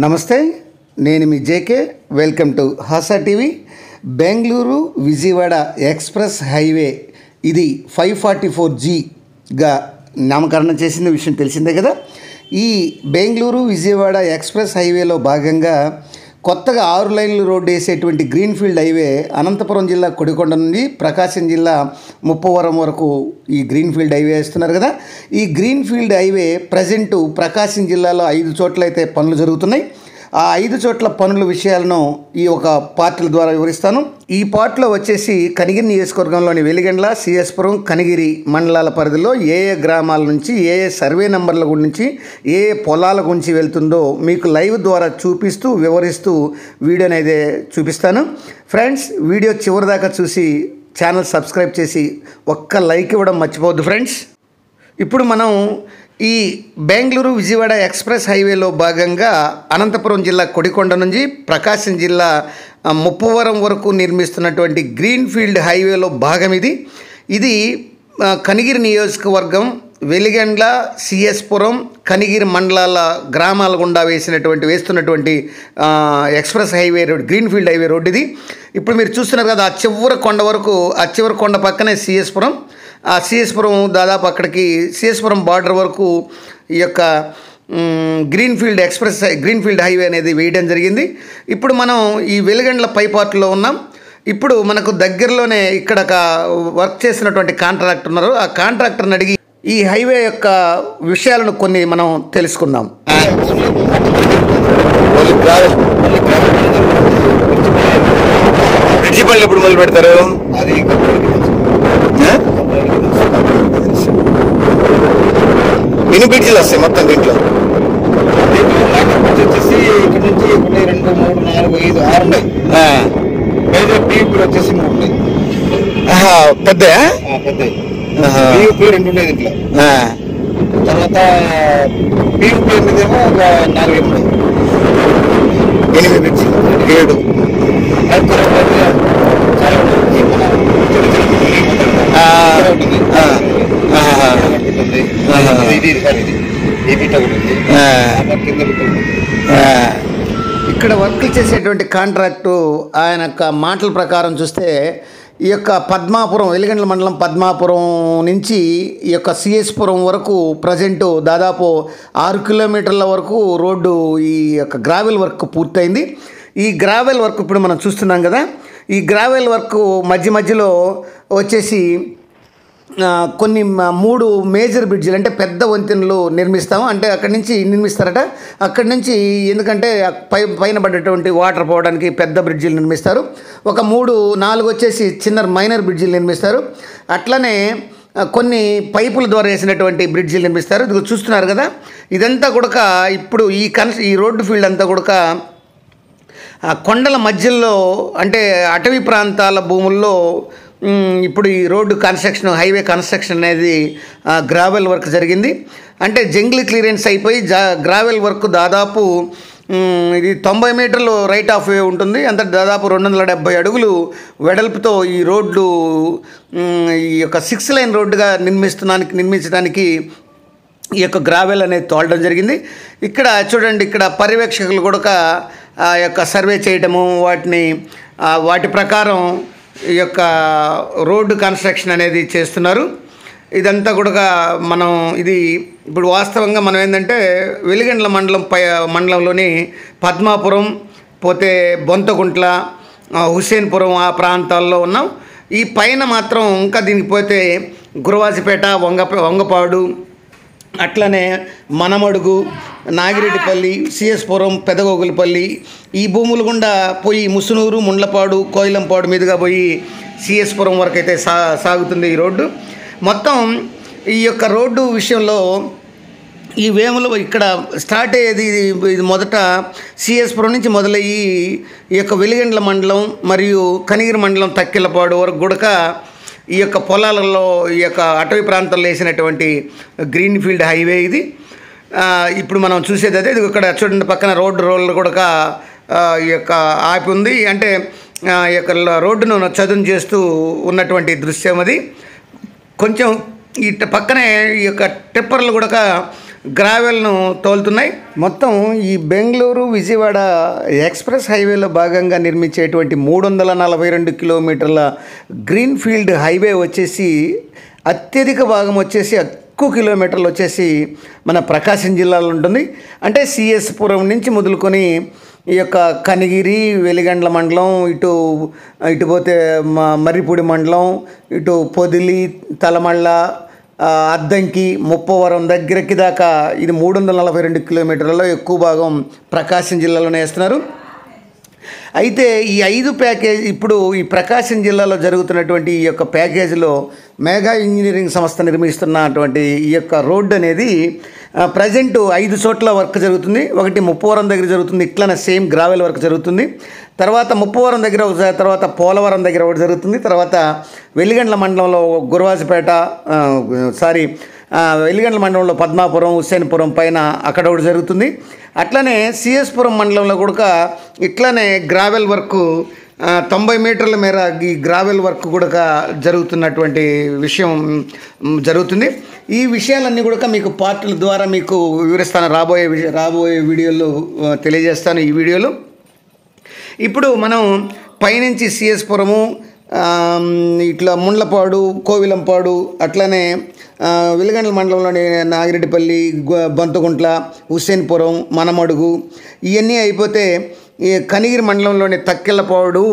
నమస్తే, నేను మీ J K. Welcome to Hasa TV. Bengaluru Vijayawada express highway ఇది 544Gగా నామకరణం చేసిన విషయం తెలిసిందే కదా. ఈ బెంగళూరు విజయవాడ ఎక్స్ప్రెస్ హైవేలో భాగంగా కొత్తగా 6 లైన్లు రోడ్డు వేసేటువంటి గ్రీన్ఫీల్డ్ హైవే అనంతపురం జిల్లా కొడికొండ నుండి ప్రకాశం జిల్లా ముప్పవరం వరకు ఈ గ్రీన్ఫీల్డ్ హైవే వేస్తున్నారు కదా. ఈ గ్రీన్ఫీల్డ్ హైవే ప్రజెంటు ప్రకాశం జిల్లాలో 5 చోట్ల అయితే పనులు జరుగుతున్నాయి. ఆ 5 చోట్ల పనుల విషయాలను ఈ ఒక పార్ట్ల ద్వారా వివరిస్తాను. ఈ పార్ట్లో వచ్చేసి కనిగిరి నియోజకవర్గంలోని వెలిగండ్ల, సిఎస్పురం, కనిగిరి మండలాల పరిధిలో ఏ గ్రామాల నుంచి ఏ సర్వే నెంబర్ల గురించి ఏ పొలాల గురించి వెళ్తుందో మీకు లైవ్ ద్వారా చూపిస్తూ వివరిస్తూ వీడియోని అయితే చూపిస్తాను. ఫ్రెండ్స్, వీడియో చివరిదాకా చూసి ఛానల్ సబ్స్క్రైబ్ చేసి ఒక్క లైక్ ఇవ్వడం మర్చిపోవద్దు ఫ్రెండ్స్. ఇప్పుడు మనం ఈ బెంగళూరు విజయవాడ ఎక్స్ప్రెస్ హైవేలో భాగంగా అనంతపురం జిల్లా కొడికొండ నుంచి ప్రకాశం జిల్లా ముప్పవరం వరకు నిర్మిస్తున్నటువంటి గ్రీన్ఫీల్డ్ హైవేలో భాగం ఇది కనిగిరి నియోజకవర్గం వెలిగండ్ల, సిఎస్పురం, కనిగిరి మండలాల గ్రామాల గుండా వేస్తున్నటువంటి express highway road, greenfield highway road ఇది. ఇప్పుడు మీరు చూస్తున్నారు కదా, ఆ చివరి కొండ వరకు, ఆ చివరి కొండ పక్కనే సిఎస్పురం. ఆ సిఎస్పురం దాదాపు అక్కడికి సిఎస్పురం బార్డర్ వరకు ఈ యొక్క గ్రీన్ఫీల్డ్ హైవే అనేది వేయడం జరిగింది. ఇప్పుడు మనం ఈ వెలిగండ్ల పైపాట్లో ఉన్నాం. ఇప్పుడు మనకు దగ్గరలోనే ఇక్కడ వర్క్ చేసినటువంటి కాంట్రాక్టర్ ఉన్నారు. ఆ కాంట్రాక్టర్ని అడిగి ఈ హైవే యొక్క విషయాలను కొన్ని మనం తెలుసుకుందాం. ప్రిన్సిపల్ ఎప్పుడు మొదలు పెడతారు? అది ఎన్ని బ్రిడ్జిలు వస్తాయి మొత్తం దీంట్లో? వచ్చేసి ఇక్కడ నుంచి 1, 2, 3, 4, 5, 6 ఉన్నాయి. మేజర్ పీయూపీ వచ్చేసి 3 ఉన్నాయి. పెద్ద పీయూపీ 2 ఉన్నాయి దీంట్లో. తర్వాత పీయూపీ ఏమో 4 ఉన్నాయి. 8 బ్రిడ్జిలు, 7. ఇక్కడ వర్క్ చేసేటువంటి కాంట్రాక్టు ఆయన మాటల ప్రకారం చూస్తే ఈ యొక్క పద్మాపురం, వెలిగండ్ల మండలం పద్మాపురం నుంచి ఈ యొక్క సిఎస్పురం వరకు ప్రజెంటు దాదాపు 6 కిలోమీటర్ల వరకు రోడ్డు ఈ యొక్క గ్రావెల్ వర్క్ పూర్తయింది. ఈ గ్రావెల్ వర్క్ ఇప్పుడు మనం చూస్తున్నాం కదా. ఈ గ్రావెల్ వర్క్ మధ్యలో వచ్చేసి కొన్ని 3 మేజర్ బ్రిడ్జిలు, అంటే పెద్ద వంతెనలు నిర్మిస్తాము. అంటే అక్కడి నుంచి నిర్మిస్తారట. అక్కడి నుంచి ఎందుకంటే పైన పడ్డటువంటి వాటర్ పోవడానికి పెద్ద బ్రిడ్జిలు నిర్మిస్తారు. ఒక 3-4 వచ్చేసి చిన్న మైనర్ బ్రిడ్జిలు నిర్మిస్తారు. అట్లనే కొన్ని పైపుల ద్వారా వేసినటువంటి బ్రిడ్జిలు నిర్మిస్తారు. ఇది చూస్తున్నారు కదా. ఇదంతా కూడా ఇప్పుడు ఈ రోడ్డు ఫీల్డ్ అంతా కూడా కొండల మధ్యలో, అంటే అటవీ ప్రాంతాల భూముల్లో ఇప్పుడు ఈ రోడ్డు కన్స్ట్రక్షన్, హైవే కన్స్ట్రక్షన్ అనేది గ్రావెల్ వర్క్ జరిగింది. అంటే జంగ్లీ క్లియరెన్స్ అయిపోయి గ్రావెల్ వర్క్ దాదాపు ఇది 90 మీటర్లు రైట్ ఆఫ్ వే ఉంటుంది. అంత దాదాపు 270 అడుగులు వెడల్పుతో ఈ రోడ్లు ఈ యొక్క 6 లైన్ రోడ్డుగా నిర్మించడానికి ఈ యొక్క గ్రావెల్ అనేది తోలడం జరిగింది. ఇక్కడ చూడండి, ఇక్కడ పర్యవేక్షకులు కూడా ఆ యొక్క సర్వే చేయటము, వాటి ప్రకారం ఈ యొక్క రోడ్డు కన్స్ట్రక్షన్ అనేది చేస్తున్నారు. ఇదంతా కూడా మనం ఇది ఇప్పుడు వాస్తవంగా మనం ఏంటంటే వెలిగండ్ల మండలంలోని పద్మాపురం, పోతే బొంతగుంట్ల, హుసేన్పురం ఆ ప్రాంతాల్లో ఉన్నాం. ఈ పైన మాత్రం ఇంకా దీనికి పోతే గురవాజిపేట, వంగపాడు, అట్లనే మనమడుగు, నాగిరెడ్డిపల్లి, సిఎస్పురం, పెదగోగులపల్లి ఈ భూములు గుండా పోయి ముసునూరు, ముండ్లపాడు, కోయిలంపాడు మీదుగా పోయి సిఎస్పురం వరకు అయితే సాగుతుంది ఈ రోడ్డు. మొత్తం ఈ యొక్క రోడ్డు విషయంలో ఈ వేములు ఇక్కడ స్టార్ట్ అయ్యేది ఇది మొదట సిఎస్పురం నుంచి మొదలయ్యి ఈ యొక్క వెలిగండ్ల మండలం మరియు కనిగిరి మండలం తక్కిలపాడు వరకు కూడా ఈ యొక్క పొలాలలో, ఈ యొక్క అటవీ ప్రాంతాల్లో వేసినటువంటి గ్రీన్ఫీల్డ్ హైవే ఇది. ఇప్పుడు మనం చూసేది అదే. ఇది ఇక్కడ చూడండి, పక్కన రోడ్లు కూడా ఈ యొక్క ఆపి ఉంది. అంటే ఈ యొక్క రోడ్డును చదును చేస్తూ ఉన్నటువంటి దృశ్యం అది. కొంచెం ఈ పక్కనే ఈ యొక్క టిప్పర్లు కూడా గ్రావెల్ను తోలుతున్నాయి. మొత్తం ఈ బెంగళూరు విజయవాడ ఎక్స్ప్రెస్ హైవేలో భాగంగా నిర్మించేటువంటి 342 కిలోమీటర్ల గ్రీన్ ఫీల్డ్ హైవే వచ్చేసి అత్యధిక భాగం వచ్చేసి ఎక్కువ కిలోమీటర్లు వచ్చేసి మన ప్రకాశం జిల్లాలో ఉంటుంది. అంటే సిఎస్ పురం నుంచి మొదలుకొని ఈ యొక్క కనిగిరి, వెలిగండ్ల మండలం, ఇటు పోతే మర్రిపూడి మండలం, ఇటు పొదిలి, తలమళ్ళ, అద్దంకి, ముప్పవరం దగ్గరికి దాకా ఇది 342 కిలోమీటర్లలో ఎక్కువ భాగం ప్రకాశం జిల్లాలోనే వేస్తున్నారు. అయితే ఈ 5 ప్యాకేజ్ ఇప్పుడు ఈ ప్రకాశం జిల్లాలో జరుగుతున్నటువంటి ఈ యొక్క ప్యాకేజీలో మెగా ఇంజనీరింగ్ సంస్థ నిర్మిస్తున్నటువంటి ఈ యొక్క రోడ్డు అనేది ప్రజెంట్ 5 చోట్ల వర్క్ జరుగుతుంది. ఒకటి ముప్పవరం దగ్గర జరుగుతుంది, ఇట్లనే సేమ్ గ్రావెల్ వర్క్ జరుగుతుంది. తర్వాత ముప్పవరం దగ్గర, తర్వాత పోలవరం దగ్గర ఒకటి జరుగుతుంది. తర్వాత వెలిగండ్ల మండలంలో గురవాజపేట వెలిగండ్ల మండలంలో పద్మాపురం, హుస్సేన్పురం పైన అక్కడ ఒకటి జరుగుతుంది. అట్లనే సిఎస్పురం మండలంలో కూడా ఇట్లనే గ్రావెల్ వర్క్ 90 మీటర్ల మేర ఈ గ్రావెల్ వర్క్ కూడా జరుగుతున్నటువంటి విషయం జరుగుతుంది. ఈ విషయాలన్నీ కూడా మీకు పార్టీల ద్వారా మీకు వివరిస్తాను, రాబోయే వీడియోలో తెలియజేస్తాను. ఈ వీడియోలో ఇప్పుడు మనం పైనుంచి సిఎస్పురము, ఇట్లా ముండ్లపాడు, కోవిలంపాడు, అట్లనే వెలిగండ్ల మండలంలోని నాగిరెడ్డిపల్లి, బొంతగుంట్ల, హుస్సేన్పురం, మనమడుగు ఇవన్నీ అయిపోతే ఈ కనిగిరి మండలంలోని తక్కెళ్ళపాడు,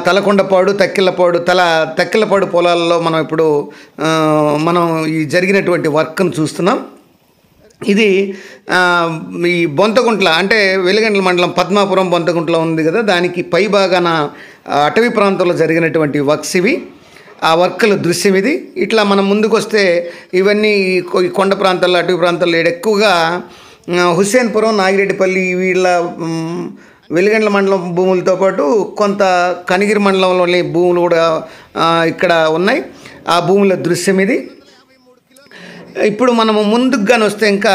తలకొండపాడు, తక్కెళ్ళపాడు పొలాల్లో మనం ఇప్పుడు ఈ జరిగినటువంటి వర్క్ను చూస్తున్నాం. ఇది ఈ బొంతగుంట్ల అంటే వెలిగండ్ల మండలం పద్మాపురం బొంతగుంట్ల ఉంది కదా, దానికి పై భాగాన అటవీ ప్రాంతంలో జరిగినటువంటి వర్క్స్ ఇవి. ఆ వర్కుల దృశ్యం ఇది. ఇట్లా మనం ముందుకు వస్తే ఇవన్నీ ఈ కొండ ప్రాంతాల్లో, అటవీ ప్రాంతాల్లో ఎక్కువగా హుస్సేన్పురం, నాగిరెడ్డిపల్లి వీళ్ళ వెలిగండ్ల మండలం భూములతో పాటు కొంత కనిగిరి మండలంలోని భూములు కూడా ఇక్కడ ఉన్నాయి. ఆ భూముల దృశ్యం ఇది. ఇప్పుడు మనము ముందుకు వస్తే ఇంకా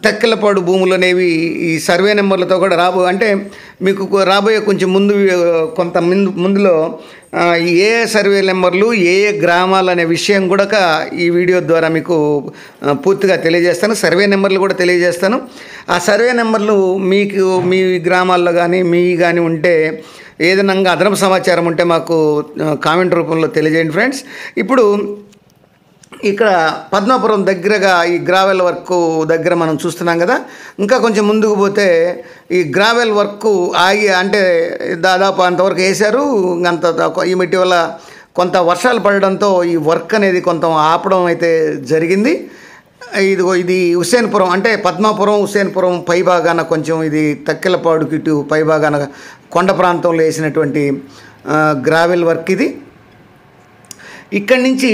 తక్కెళ్ళపాడు భూములు అనేవి ఈ సర్వే నెంబర్లతో కూడా అంటే మీకు రాబోయే కొంచెం ముందులో ఏ సర్వే నెంబర్లు, ఏ గ్రామాలు అనే విషయం కూడా ఈ వీడియో ద్వారా మీకు పూర్తిగా తెలియజేస్తాను. సర్వే నెంబర్లు కూడా తెలియజేస్తాను. ఆ సర్వే నెంబర్లు మీకు మీ గ్రామాల్లో కానీ ఉంటే ఏదైనా అదనపు సమాచారం ఉంటే మాకు కామెంట్ రూపంలో తెలియజేయండి ఫ్రెండ్స్. ఇప్పుడు ఇక్కడ పద్మాపురం దగ్గరగా ఈ గ్రావెల్ వర్క్ దగ్గర మనం చూస్తున్నాం కదా. ఇంకా కొంచెం ముందుకు పోతే ఈ గ్రావెల్ వర్క్ ఆగి అంటే దాదాపు అంతవరకు వేశారు. ఈ ఇటీవల కొంత వర్షాలు పడడంతో ఈ వర్క్ అనేది కొంత ఆపడం అయితే జరిగింది. ఇది హుస్సేన్పురం అంటే పద్మాపురం, హుస్సేన్పురం పై భాగాన కొంచెం ఇది తక్కెళ్ళపాడుకి ఇటు పై భాగాన కొండ ప్రాంతంలో వేసినటువంటి గ్రావెల్ వర్క్ ఇది. ఇక్కడి నుంచి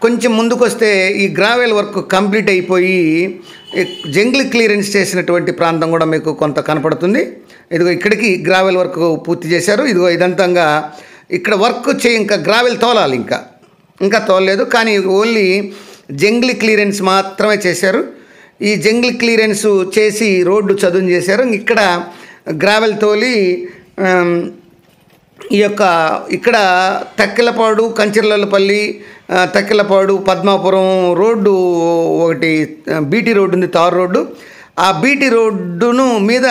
కొంచెం ముందుకు వస్తే ఈ గ్రావెల్ వర్క్ కంప్లీట్ అయిపోయి జంగిల్ క్లియరెన్స్ చేసినటువంటి ప్రాంతం కూడా మీకు కొంత కనపడుతుంది. ఇదిగో ఇక్కడికి గ్రావెల్ వర్క్ పూర్తి చేశారు. ఇదిగో ఇదంతా ఇక్కడ వర్క్ ఇంకా గ్రావెల్ తోలాలి, ఇంకా తోలలేదు, కానీ ఓన్లీ జంగిల్ క్లియరెన్స్ మాత్రమే చేశారు. ఈ జంగిల్ క్లియరెన్స్ చేసి రోడ్డు చదును చేశారు. ఇక్కడ గ్రావెల్ తోలి ఇక్కడ తక్కెళ్ళపాడు, కంచెర్లపల్లి, తక్కెళ్ళపాడు, పద్మాపురం రోడ్డు ఒకటి బీటీ రోడ్డు ఉంది, తారు రోడ్డు. ఆ బీటీ రోడ్డును మీద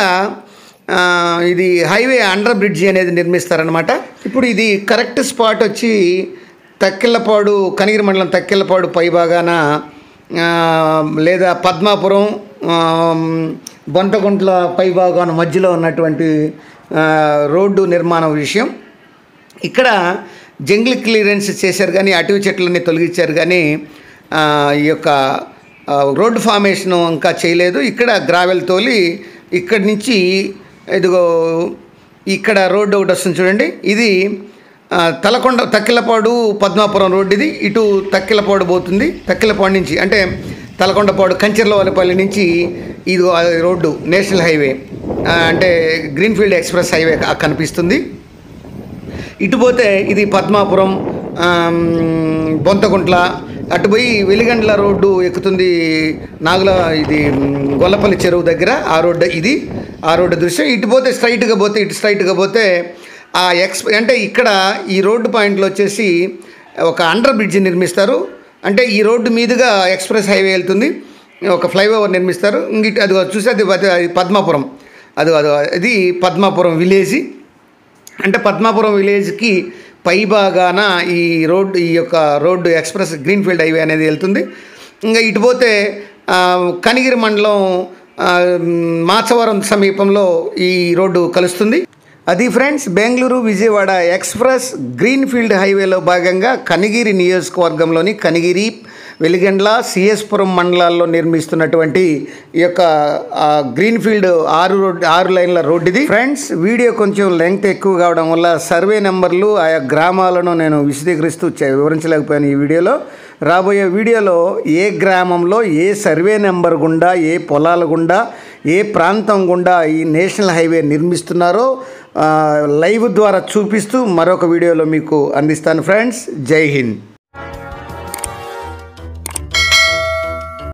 ఇది హైవే అండర్ బ్రిడ్జి అనేది నిర్మిస్తారనమాట. ఇప్పుడు ఇది కరెక్ట్ స్పాట్ వచ్చి తక్కెళ్ళపాడు, కనిగిరి మండలం తక్కెళ్ళపాడు పై భాగాన లేదా పద్మాపురం, బొంతగుంట్ల పై భాగాన మధ్యలో ఉన్నటువంటి రోడ్డు నిర్మాణం విషయం. ఇక్కడ జంగిల్ క్లియరెన్స్ చేశారు కానీ అటవీ చెట్లన్నీ తొలగించారు కానీ ఈ యొక్క రోడ్డు ఫార్మేషన్ ఇంకా చేయలేదు. ఇక్కడ గ్రావెల్ తోలి ఇక్కడి నుంచి ఇదిగో ఇక్కడ రోడ్డు ఒకటి వస్తుంది చూడండి. ఇది తక్కెళ్ళపాడు పద్మాపురం రోడ్డు. ఇది ఇటు తక్కెళ్ళపాడు పోతుంది. తక్కెళ్ళపాడు నుంచి అంటే తలకొండపాడు, కంచెర్లపల్లి నుంచి ఇది రోడ్డు నేషనల్ హైవే అంటే గ్రీన్ఫీల్డ్ ఎక్స్ప్రెస్ హైవే కనిపిస్తుంది. ఇటు పోతే ఇది పద్మాపురం, బొంతగుంట్ల, అటు పోయి వెలిగండ్ల రోడ్డు ఎక్కుతుంది ఇది గొల్లపల్లి చెరువు దగ్గర ఆ రోడ్డు. ఇది ఆ రోడ్డు దృశ్యం. ఇటు స్ట్రైట్గా పోతే అంటే ఇక్కడ ఈ రోడ్డు పాయింట్లో వచ్చేసి ఒక అండర్ బ్రిడ్జ్ నిర్మిస్తారు. అంటే ఈ రోడ్డు మీదుగా ఎక్స్ప్రెస్ హైవే వెళ్తుంది. ఒక ఫ్లైఓవర్ నిర్మిస్తారు. ఇంగిటి అది చూసి అది పద్మాపురం, అది అది పద్మాపురం విలేజ్. అంటే పద్మాపురం విలేజ్కి పైభాగాన ఈ యొక్క రోడ్డు ఎక్స్ప్రెస్ గ్రీన్ఫీల్డ్ హైవే అనేది వెళ్తుంది. ఇంకా ఇటు పోతే కనిగిరి మండలం మాచవరం సమీపంలో ఈ రోడ్డు కలుస్తుంది. అది friends, Bengaluru Vijayawada express greenfield హైవేలో భాగంగా కనిగిరి నియోజకవర్గంలోని కనిగిరి, వెలిగండ్ల, సిఎస్పురం మండలాల్లో నిర్మిస్తున్నటువంటి ఈ యొక్క గ్రీన్ఫీల్డ్ 6 లైన్ల రోడ్డు ఇది. ఫ్రెండ్స్, వీడియో కొంచెం లెంగ్త్ ఎక్కువ కావడం వల్ల సర్వే నెంబర్లు ఆయా గ్రామాలను నేను విశదీకరిస్తూ వివరించలేకపోయాను ఈ వీడియోలో. రాబోయే వీడియోలో ఏ గ్రామంలో ఏ సర్వే నెంబర్ గుండా, ఏ పొలాల గుండా, ఏ ప్రాంతం గుండా ఈ నేషనల్ హైవే నిర్మిస్తున్నారో లైవ్ ద్వారా చూపిస్తూ మరొక వీడియోలో మీకు అందిస్తాను. ఫ్రెండ్స్, జై హింద్.